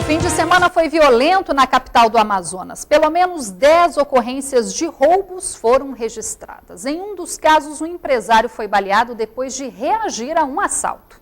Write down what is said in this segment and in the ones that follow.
Fim de semana foi violento na capital do Amazonas. Pelo menos 10 ocorrências de roubos foram registradas. Em um dos casos, um empresário foi baleado depois de reagir a um assalto.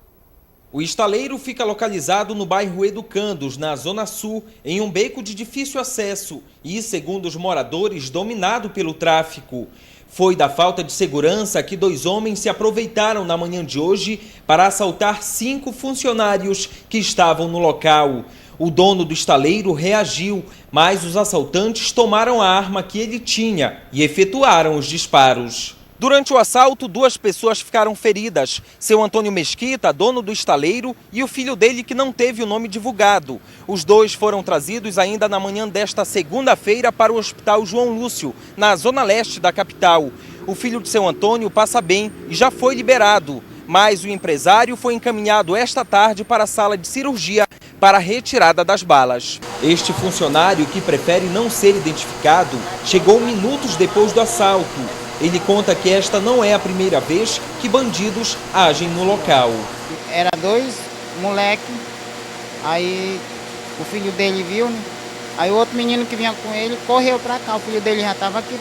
O estaleiro fica localizado no bairro Educandos, na Zona Sul, em um beco de difícil acesso e, segundo os moradores, dominado pelo tráfico. Foi da falta de segurança que 2 homens se aproveitaram na manhã de hoje para assaltar 5 funcionários que estavam no local. O dono do estaleiro reagiu, mas os assaltantes tomaram a arma que ele tinha e efetuaram os disparos. Durante o assalto, 2 pessoas ficaram feridas. Seu Antônio Mesquita, dono do estaleiro, e o filho dele, que não teve o nome divulgado. Os 2 foram trazidos ainda na manhã desta segunda-feira para o Hospital João Lúcio, na zona leste da capital. O filho de seu Antônio passa bem e já foi liberado, mas o empresário foi encaminhado esta tarde para a sala de cirurgia para a retirada das balas. Este funcionário, que prefere não ser identificado, chegou minutos depois do assalto. Ele conta que esta não é a primeira vez que bandidos agem no local. Era 2 moleques, aí o filho dele viu, né? Aí o outro menino que vinha com ele correu para cá, o filho dele já estava aqui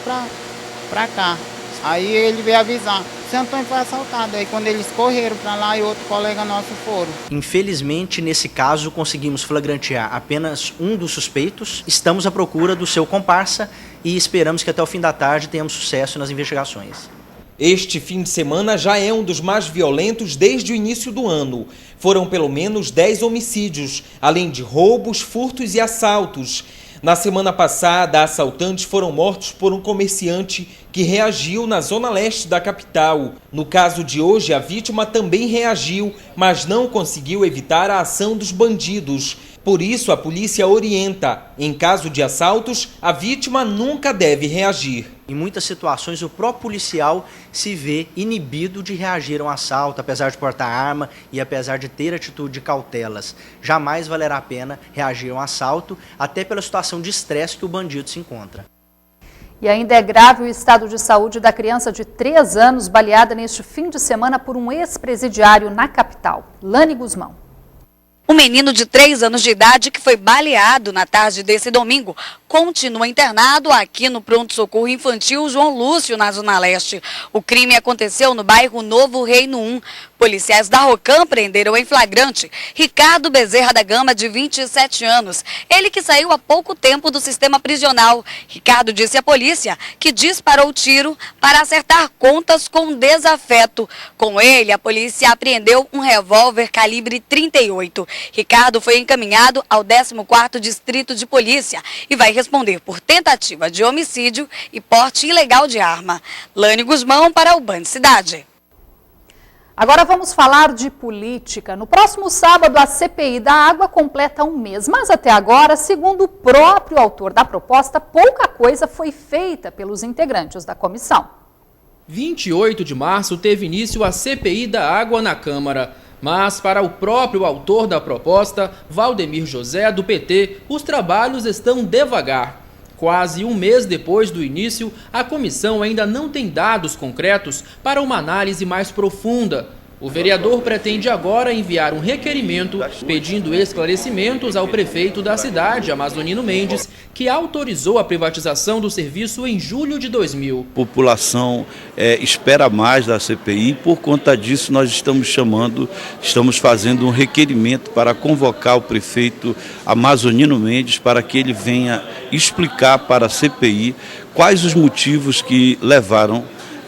para cá. Aí ele veio avisar, seu Antônio foi assaltado. Aí quando eles correram para lá e outro colega nosso foram. Infelizmente, nesse caso, conseguimos flagrantear apenas um dos suspeitos. Estamos à procura do seu comparsa e esperamos que até o fim da tarde tenhamos sucesso nas investigações. Este fim de semana já é um dos mais violentos desde o início do ano. Foram pelo menos 10 homicídios, além de roubos, furtos e assaltos. Na semana passada, assaltantes foram mortos por um comerciante que reagiu na zona leste da capital. No caso de hoje, a vítima também reagiu, mas não conseguiu evitar a ação dos bandidos. Por isso, a polícia orienta: em caso de assaltos, a vítima nunca deve reagir. Em muitas situações, o próprio policial se vê inibido de reagir a um assalto, apesar de portar arma e apesar de ter atitude de cautelas. Jamais valerá a pena reagir a um assalto, até pela situação de estresse que o bandido se encontra. E ainda é grave o estado de saúde da criança de 3 anos baleada neste fim de semana por um ex-presidiário na capital. Lani Guzmão. Um menino de 3 anos de idade que foi baleado na tarde desse domingo continua internado aqui no Pronto-Socorro Infantil João Lúcio, na Zona Leste. O crime aconteceu no bairro Novo Reino 1. Policiais da Rocam prenderam em flagrante Ricardo Bezerra da Gama, de 27 anos. Ele que saiu há pouco tempo do sistema prisional. Ricardo disse à polícia que disparou o tiro para acertar contas com um desafeto. Com ele, a polícia apreendeu um revólver calibre 38. Ricardo foi encaminhado ao 14º Distrito de Polícia e vai responder por tentativa de homicídio e porte ilegal de arma. Lani Guzmão para o Band Cidade. Agora vamos falar de política. No próximo sábado, a CPI da Água completa 1 mês, mas até agora, segundo o próprio autor da proposta, pouca coisa foi feita pelos integrantes da comissão. 28 de março teve início a CPI da Água na Câmara. Mas, para o próprio autor da proposta, Valdemir José, do PT, os trabalhos estão devagar. Quase 1 mês depois do início, a comissão ainda não tem dados concretos para uma análise mais profunda. O vereador pretende agora enviar um requerimento pedindo esclarecimentos ao prefeito da cidade, Amazonino Mendes, que autorizou a privatização do serviço em julho de 2000. A população espera mais da CPI, por conta disso nós estamos fazendo um requerimento para convocar o prefeito Amazonino Mendes para que ele venha explicar para a CPI quais os motivos que levaram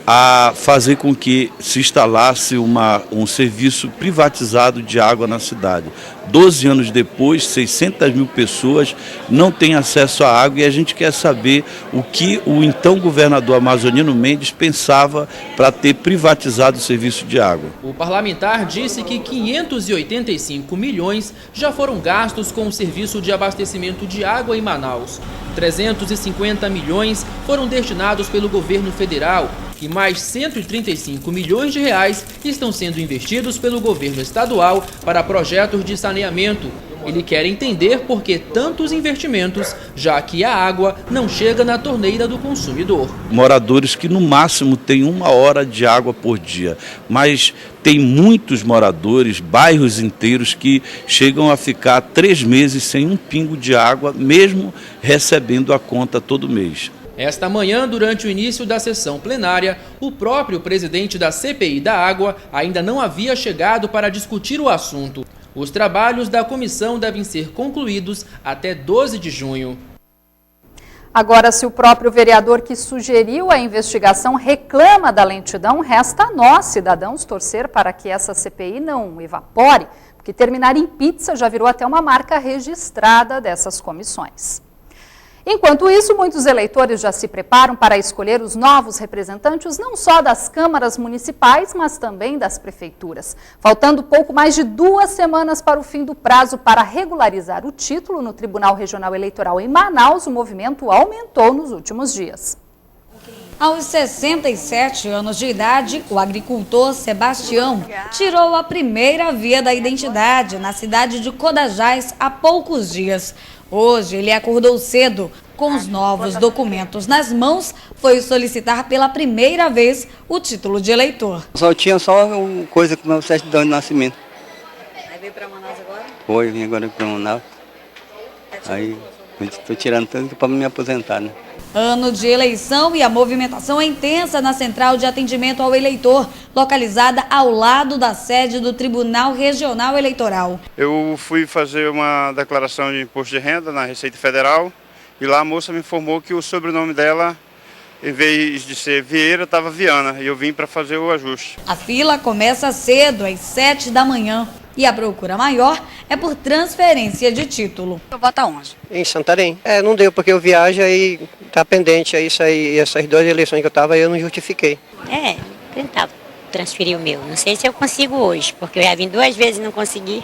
a fazer com que se instalasse um serviço privatizado de água na cidade. 12 anos depois, 600 mil pessoas não têm acesso à água e a gente quer saber o que o então governador Amazonino Mendes pensava para ter privatizado o serviço de água. O parlamentar disse que 585 milhões já foram gastos com o serviço de abastecimento de água em Manaus. 350 milhões foram destinados pelo governo federal e mais 135 milhões de reais estão sendo investidos pelo governo estadual para projetos de saneamento. Ele quer entender por que tantos investimentos, já que a água não chega na torneira do consumidor. Moradores que no máximo têm 1 hora de água por dia, mas tem muitos moradores, bairros inteiros que chegam a ficar 3 meses sem um pingo de água, mesmo recebendo a conta todo mês. Esta manhã, durante o início da sessão plenária, o próprio presidente da CPI da Água ainda não havia chegado para discutir o assunto. Os trabalhos da comissão devem ser concluídos até 12 de junho. Agora, se o próprio vereador que sugeriu a investigação reclama da lentidão, resta a nós, cidadãos, torcer para que essa CPI não evapore, porque terminar em pizza já virou até uma marca registrada dessas comissões. Enquanto isso, muitos eleitores já se preparam para escolher os novos representantes, não só das câmaras municipais, mas também das prefeituras. Faltando pouco mais de 2 semanas para o fim do prazo para regularizar o título no Tribunal Regional Eleitoral em Manaus, o movimento aumentou nos últimos dias. Aos 67 anos de idade, o agricultor Sebastião tirou a primeira via da identidade na cidade de Codajás há poucos dias. Hoje ele acordou cedo, com os novos documentos nas mãos, foi solicitar pela primeira vez o título de eleitor. Só tinha uma coisa com o meu certidão de nascimento. Aí veio para Manaus agora? Foi, vim agora para Manaus. Aí estou tirando tanto para me aposentar, né? Ano de eleição e a movimentação é intensa na central de atendimento ao eleitor, localizada ao lado da sede do Tribunal Regional Eleitoral. Eu fui fazer uma declaração de imposto de renda na Receita Federal e lá a moça me informou que o sobrenome dela, em vez de ser Vieira, estava Viana, e eu vim para fazer o ajuste. A fila começa cedo, às 7 da manhã. E a procura maior é por transferência de título. Eu voto aonde? Em Santarém. Não deu porque eu viajo e tá pendente isso aí, essas 2 eleições que eu tava eu não justifiquei. Tentar transferir o meu. Não sei se eu consigo hoje, porque eu já vim 2 vezes e não consegui.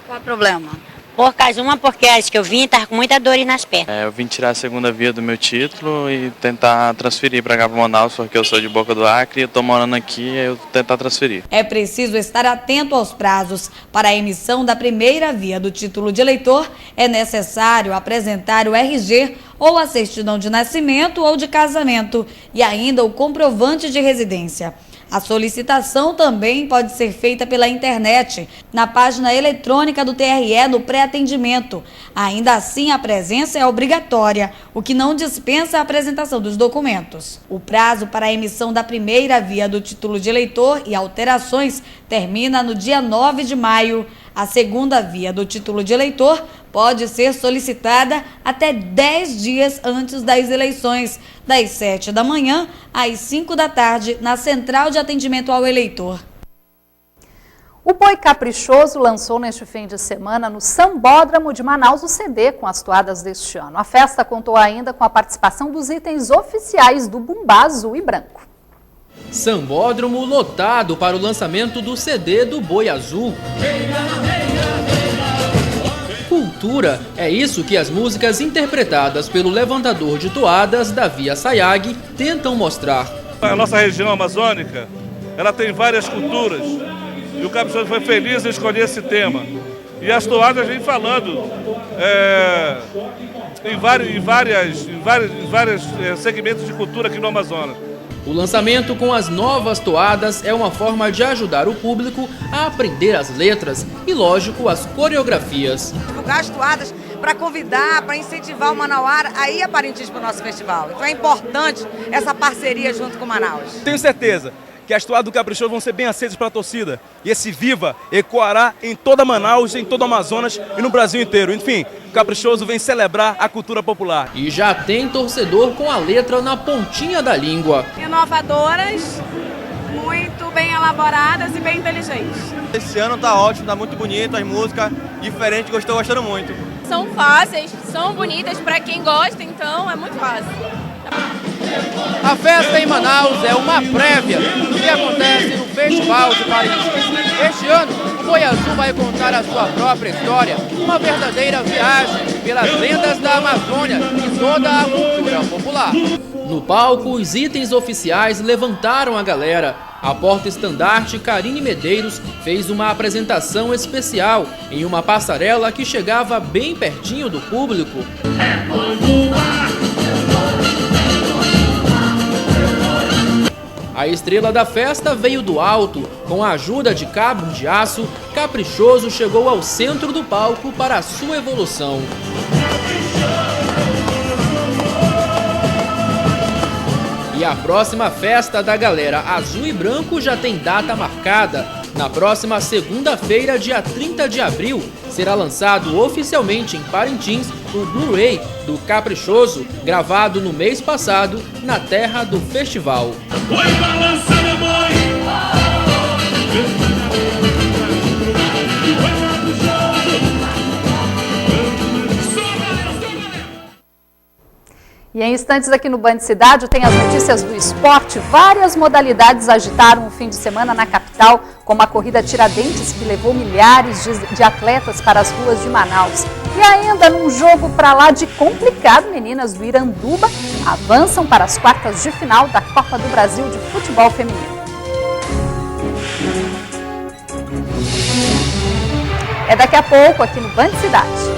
Qual é o problema? Por causa uma, porque acho que eu vim e estava com muita dor nas pernas. Eu vim tirar a segunda via do meu título e tentar transferir para cá para Manaus, porque eu sou de Boca do Acre e estou morando aqui e eu tentar transferir. É preciso estar atento aos prazos. Para a emissão da primeira via do título de eleitor, é necessário apresentar o RG ou a certidão de nascimento ou de casamento e ainda o comprovante de residência. A solicitação também pode ser feita pela internet, na página eletrônica do TRE no pré-atendimento. Ainda assim, a presença é obrigatória, o que não dispensa a apresentação dos documentos. O prazo para a emissão da primeira via do título de eleitor e alterações termina no dia 9 de maio. A segunda via do título de eleitor pode ser solicitada até 10 dias antes das eleições, das 7 da manhã às 5 da tarde, na Central de Atendimento ao Eleitor. O Boi Caprichoso lançou neste fim de semana no Sambódromo de Manaus o CD com as toadas deste ano. A festa contou ainda com a participação dos itens oficiais do Bumbá Azul e Branco. Sambódromo lotado para o lançamento do CD do Boi Azul. Cultura é isso que as músicas interpretadas pelo levantador de toadas, Davi Assayag, tentam mostrar. A nossa região amazônica, ela tem várias culturas e o Caprichoso foi feliz em escolher esse tema. E as toadas vêm falando em vários segmentos de cultura aqui no Amazonas. O lançamento com as novas toadas é uma forma de ajudar o público a aprender as letras e, lógico, as coreografias. Divulgar as toadas para convidar, para incentivar o manauara a ir a Parintins para o nosso festival. Então é importante essa parceria junto com Manaus. Tenho certeza que as toadas do Caprichoso vão ser bem aceitas pela torcida. E esse Viva ecoará em toda Manaus, em todo o Amazonas e no Brasil inteiro. Enfim, o Caprichoso vem celebrar a cultura popular. E já tem torcedor com a letra na pontinha da língua. Inovadoras, muito bem elaboradas e bem inteligentes. Esse ano tá ótimo, tá muito bonito, as músicas diferentes, gostando muito. São fáceis, são bonitas para quem gosta, então é muito fácil. A festa em Manaus é uma prévia do que acontece no Festival de Parintins. Este ano, o Boi Azul vai contar a sua própria história, uma verdadeira viagem pelas lendas da Amazônia e toda a cultura popular. No palco, os itens oficiais levantaram a galera. A porta-estandarte Karine Medeiros fez uma apresentação especial em uma passarela que chegava bem pertinho do público. A estrela da festa veio do alto. Com a ajuda de cabos de aço, Caprichoso chegou ao centro do palco para a sua evolução. E a próxima festa da galera azul e branco já tem data marcada. Na próxima segunda-feira, dia 30 de abril, será lançado oficialmente em Parintins o Blu-ray do Caprichoso, gravado no mês passado na terra do festival. E em instantes aqui no Band Cidade tem as notícias do esporte. Várias modalidades agitaram o fim de semana na capital, como a corrida Tiradentes, que levou milhares de atletas para as ruas de Manaus. E ainda num jogo pra lá de complicado, meninas do Iranduba avançam para as quartas de final da Copa do Brasil de Futebol Feminino. É daqui a pouco aqui no Band Cidade.